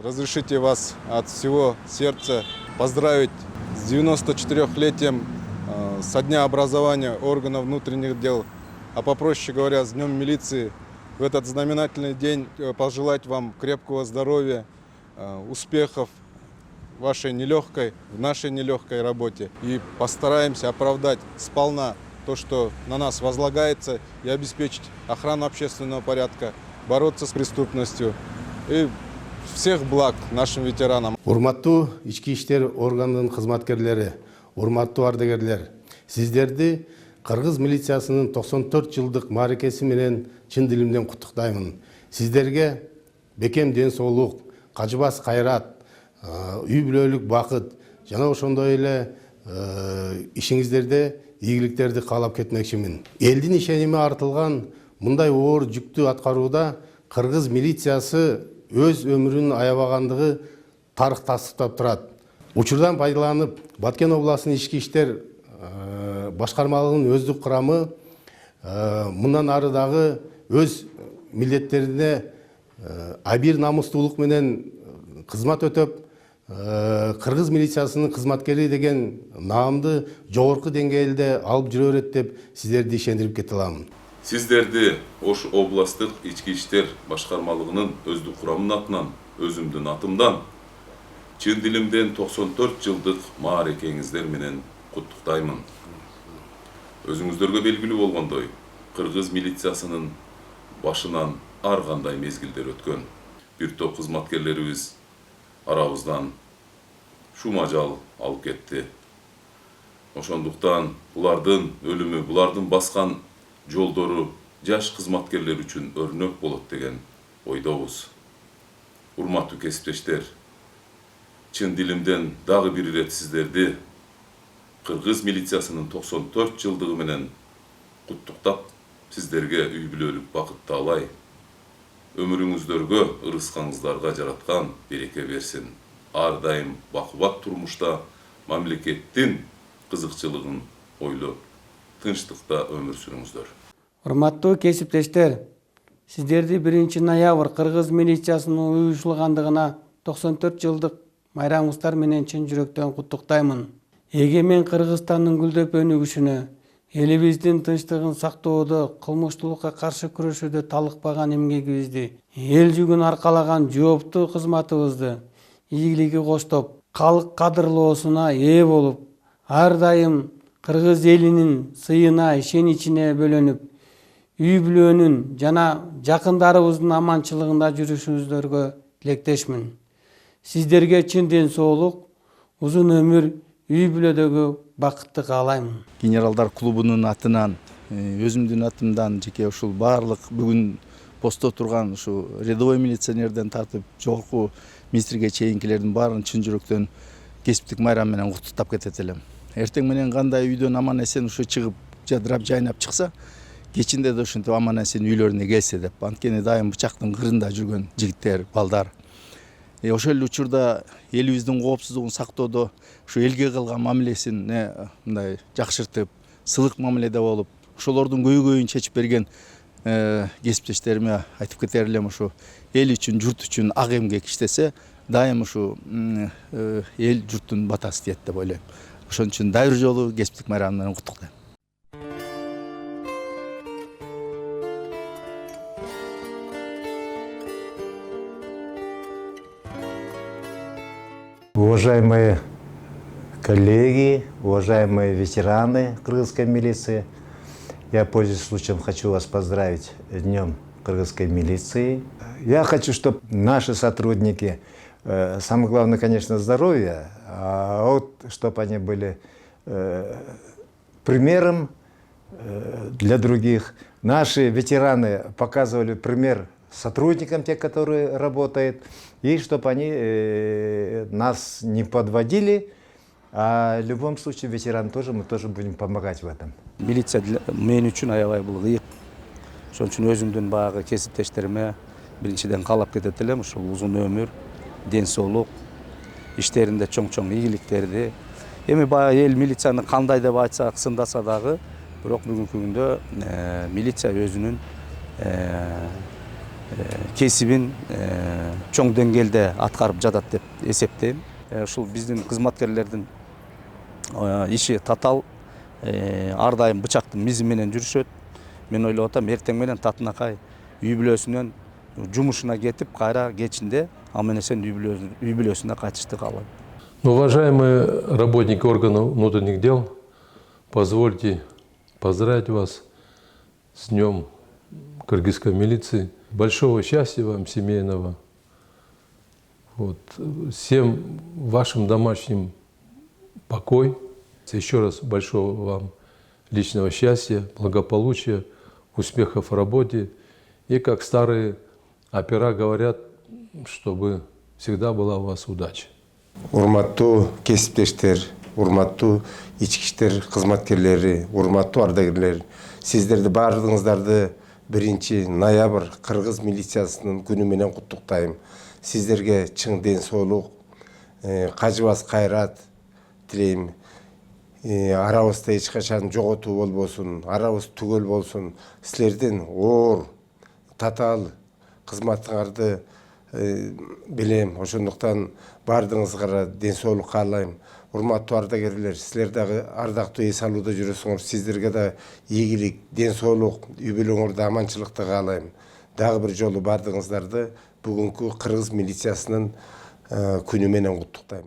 Разрешите вас от всего сердца поздравить с 94-летием со дня образования органов внутренних дел, а попроще говоря, с Днем милиции. В этот знаменательный день пожелать вам крепкого здоровья, успехов в вашей нелегкой, в нашей нелегкой работе. И постараемся оправдать сполна то, что на нас возлагается, и обеспечить охрану общественного порядка, бороться с преступностью и всех благ нашим ветеранам. Урматтуу ички иштер органынын кызматкерлери, урматтуу ардагерлер, сиздерди Кыргыз милициясынын 94 жылдык мааракеси менен чын дилимден куттуктаймын. Сиздерге бекем ден соолук, кажыбас кайрат, үй бүлөлүк бакыт жана ошондой эле ишиңиздерде ийгиликтерди каалап кетмекчимин. Элдин ишеними артылган мындай оор жүктү аткарууда Кыргыз милициясы өз өмүрүн аябагандыгы тарых тастыктап турат. Учурдан пайдаланып, Баткен областынын ички иштер башкармалыгынын өздүк курамы мындан ары дагы өз милдеттерине абийир намустуулук менен кызмат өтөп, Кыргыз милициясынын кызматкери деген наамды жогорку деңгээлде алып жүрө берет деп сиздерди ишендирип кете аламын. Сиздерди Ош областык ички иштер башкармалыгынын өздүк курамынын атынан, өзүмдүн атымдан чын дилимден 94 жылдык мааракеңиздер менен куттуктаймын. Өзүңүздөргө белгилүү болгондой, Кыргыз милициясынын башынан ар кандай мезгилдер өткөн. Бир топ кызматкерлерибиз арабыздан шум ажал алып кетти. Ошондуктан булардын өлүмү, булардын баскан жолдору жаш кызматкерлер үчүн өрнөк болот деген ойдобуз. Урматтуу кесиптештер, чын дилимден дагы бир ирет сиздерди Кыргыз милициясынын 94 жылдыгы менен куттуктап, сиздерге үй бүлөлүк бакыт таалай. Өмүрүңүздөргө, ырыскаңыздарга жараткан береке берсин. Ар дайым бакубат турмушта мамлекеттин кызыкчылыгын ойлоп, тынчтыкта өмүр сүрүңүздөр. Урматтуу кесиптештер, сиздерди 1 ноябрь Кыргыз милициясынын уюшулгандыгына 94 жылдык майрамыңыздар менен чын жүрөктөн куттуктаймын. Эгемен Кыргызстандын гүлдөп өнүгүшүнө, элибиздин тынчтыгын сактоодо, кылмыштуулукка каршы күрөшүүдө талыкпаган эмгегибизди, эл жүгүн аркалаган жооптуу кызматыбызды ийгилиги коштоп, калк кадырлоосуна ээ болуп, ар дайым Кыргыз элинин сыйына, ишеничине бөлөнүп, үй бүлөнүн жана жакындарыбыздын аманчылыгында жүрүшүңүздөргө тилектешмин. Сиздерге чын ден соолук, узун өмүр, үй бүлөдөгү бакытты каалаймын. Генералдар клубунун атынан, өзүмдүн атымдан жеке ушул баардык бүгүн постто турган ушу рядовой милиционерден тартып жогорку министрге чейинкилердин баарын чын жүрөктөн кесиптик майрам менен куттуктап кетет элем. Эртең менен кандай үйдөн аман эсен ушу чыгып, жадырап жайнап чыкса, кечинде да ушинтип аман эсен үйлөрүнө келсе деп. Анткени дайым бычактын кырында жүргөн жигиттер, балдар. Ошол эле учурда элибиздин коопсуздугун сактоодо ушу элге кылган мамилесин мындай жакшыртып, сылык мамиледе болуп, ошолордун көйгөйүн чечип берген кесиптештериме айтып кетер элем, ушу эл үчүн, журт үчүн ак эмгек иштесе, дайым ушу эл журттун батасы тиет деп ойлойм. Ошон үчүн дайыр жолу кесиптик майрам менен куттуктайм. Уважаемые коллеги, уважаемые ветераны кыргызской милиции, я, пользуясь случаем, хочу вас поздравить с Днем кыргызской милиции. Я хочу, чтобы наши сотрудники, самое главное, конечно, здоровье, а вот чтобы они были примером для других. Наши ветераны показывали пример сотрудникам, те, которые работают, и чтобы они нас не подводили, а в любом случае ветеран тоже, мы тоже будем помогать в этом. Милиция мен үчүн аябай бул ыйык. Ошон үчүн өзүмдүн баягы кесиптештериме биринчиден каалап кетет элем, ушул узун өмүр, ден соолук, иштеринде чоң-чоң ийгиликтерди. Эми баягы эл милицияны кандай деп айтсак, сындаса дагы, бирок бүгүнкү күндө милиция өзүнүн кесибин чоң деңгээлде аткарып жатат деп эсептейм. Ушул биздин кызматкерлердин иши татаал, ар дайым бычактын мизи менен жүрүшөт. Мен ойлоп атам, эртең менен Татынакай үй бүлөсүнөн жумушуна кетип, кайра кечинде ал менен үй бүлөсүнө кайтышты каалайм. Уважаемые работники органов внутренних дел, позвольте поздравить вас с Днем кыргызской милиции. Большого счастья вам семейного. Всем вашим домашним покой. Еще раз большого вам личного счастья, благополучия, успехов в работе. И как старые опера говорят, чтобы всегда была у вас удача. Урматтуу кесиптештер, урматтуу ички иштер кызматкерлери, урматтуу ардагерлер, сиздерди баардыгыңыздарды 1 ноябрь кыргыз милициясынын күнү менен куттуктайм. Сиздерге чың ден соолук, кажыбас кайрат тилейм. Арабызда эч качан жоготуу болбосун, арабыз түгөл болсун. Силердин оор, татаал кызматыңарды билем. Ошондуктан баардыгыңызга ден соолук каалайм. Урматтуу ардагерлер, силер дагы ардактуу эс алууда жүрөсүңөр. Сиздерге да ийгилик, ден соолук, үй бүлөңөрдө аманчылыкты каалайм. Дагы бир жолу баардыгыңыздарды бүгүнкү кыргыз милициясынын күнү менен куттуктайм.